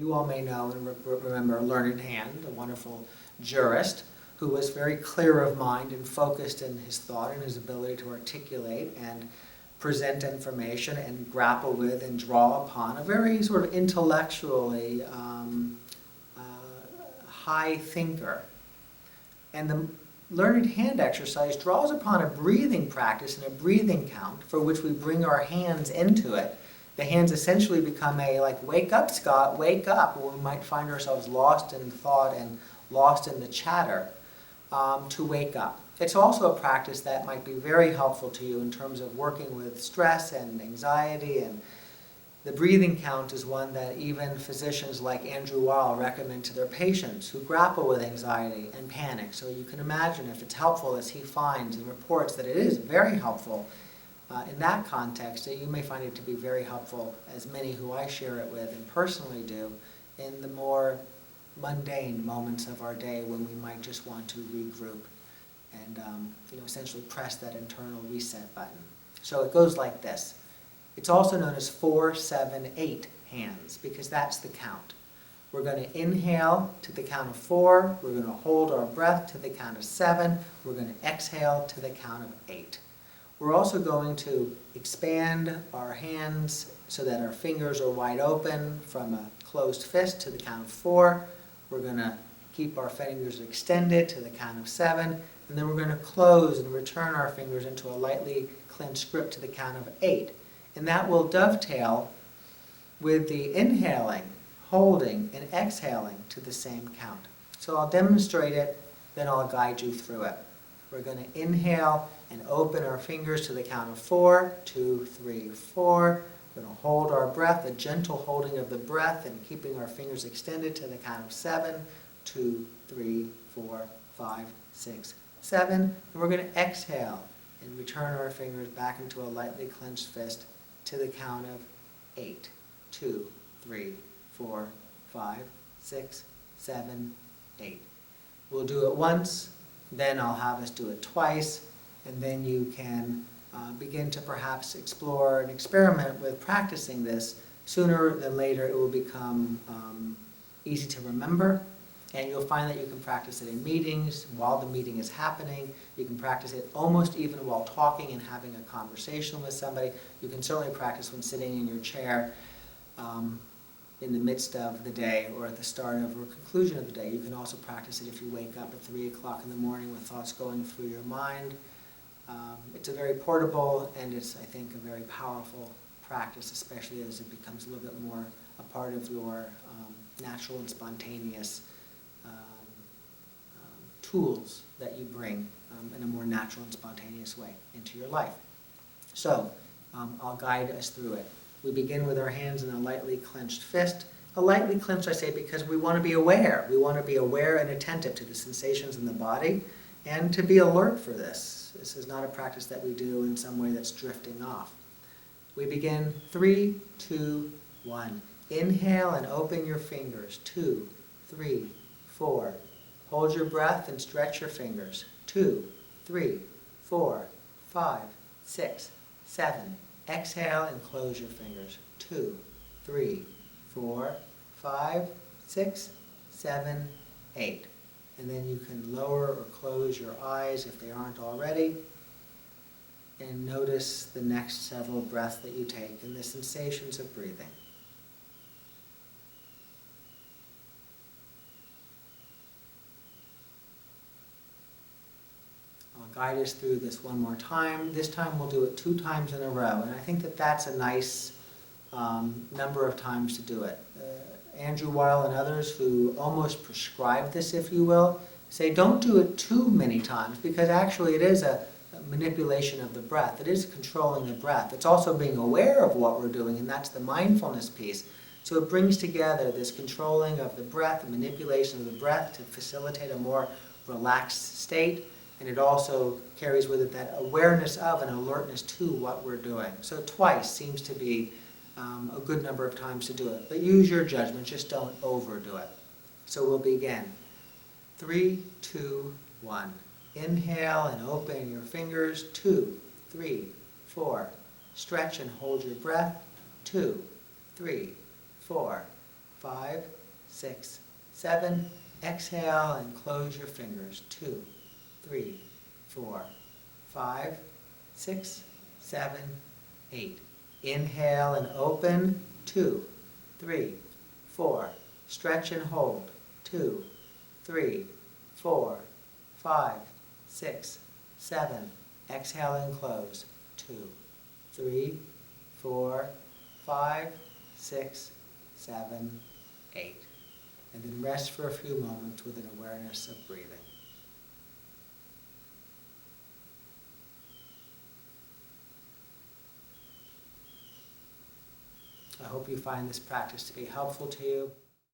you all may know and remember Learned Hand, a wonderful jurist who was very clear of mind and focused in his thought and his ability to articulate and present information and grapple with and draw upon a very sort of intellectually high thinker. And the Learned Hand exercise draws upon a breathing practice and a breathing count for which we bring our hands into it. The hands essentially become a, like, wake up, Scott, wake up, where we might find ourselves lost in thought and lost in the chatter, to wake up. It's also a practice that might be very helpful to you in terms of working with stress and anxiety, and the breathing count is one that even physicians like Andrew Weil recommend to their patients who grapple with anxiety and panic. So you can imagine if it's helpful, as he finds and reports that it is very helpful in that context, that you may find it to be very helpful, as many who I share it with and personally do, in the more mundane moments of our day when we might just want to regroup and essentially press that internal reset button. So it goes like this. It's also known as 4, 7, 8 hands, because that's the count. We're going to inhale to the count of 4, we're going to hold our breath to the count of 7, we're going to exhale to the count of 8. We're also going to expand our hands so that our fingers are wide open from a closed fist to the count of 4. We're going to keep our fingers extended to the count of 7, and then we're going to close and return our fingers into a lightly clenched grip to the count of 8. And that will dovetail with the inhaling, holding, and exhaling to the same count. So I'll demonstrate it, then I'll guide you through it. We're going to inhale and open our fingers to the count of 4, 2, 3, 4. We're going to hold our breath, a gentle holding of the breath, and keeping our fingers extended to the count of 7, 2, 3, 4, 5, 6, 7. And we're going to exhale and return our fingers back into a lightly clenched fist to the count of 8, 2, 3, 4, 5, 6, 7, 8. We'll do it once, then I'll have us do it twice, and then you can begin to perhaps explore and experiment with practicing this. Sooner than later it will become easy to remember, and you'll find that you can practice it in meetings, while the meeting is happening. You can practice it almost even while talking and having a conversation with somebody. You can certainly practice when sitting in your chair in the midst of the day or at the start of or conclusion of the day. You can also practice it if you wake up at 3 o'clock in the morning with thoughts going through your mind. It's a very portable and it's, I think, a very powerful practice, especially as it becomes a little bit more a part of your natural and spontaneous tools that you bring in a more natural and spontaneous way into your life. So I'll guide us through it. We begin with our hands in a lightly clenched fist. A lightly clenched, I say, because we want to be aware. We want to be aware and attentive to the sensations in the body and to be alert for this. This is not a practice that we do in some way that's drifting off. We begin 3, 2, 1. Inhale and open your fingers. 2, 3, 4. Hold your breath and stretch your fingers. 2, 3, 4, 5, 6, 7. Exhale and close your fingers. 2, 3, 4, 5, 6, 7, 8. And then you can lower or close your eyes if they aren't already. And notice the next several breaths that you take and the sensations of breathing. Guide us through this one more time. This time we'll do it 2 times in a row, and I think that that's a nice number of times to do it. Andrew Weil and others who almost prescribe this, if you will, say don't do it too many times, because actually it is a manipulation of the breath. It is controlling the breath. It's also being aware of what we're doing, and that's the mindfulness piece. So it brings together this controlling of the breath, the manipulation of the breath to facilitate a more relaxed state. And it also carries with it that awareness of and alertness to what we're doing. So twice seems to be a good number of times to do it. But use your judgment, just don't overdo it. So we'll begin. 3, 2, 1. Inhale and open your fingers. 2, 3, 4. Stretch and hold your breath. 2, 3, 4, 5, 6, 7. Exhale and close your fingers. 2, 3, 4, 5, 6, 7, 8. Inhale and open. 2, 3, 4. Stretch and hold. 2, 3, 4, 5, 6, 7. Exhale and close. 2, 3, 4, 5, 6, 7, 8. And then rest for a few moments with an awareness of breathing. I hope you find this practice to be helpful to you.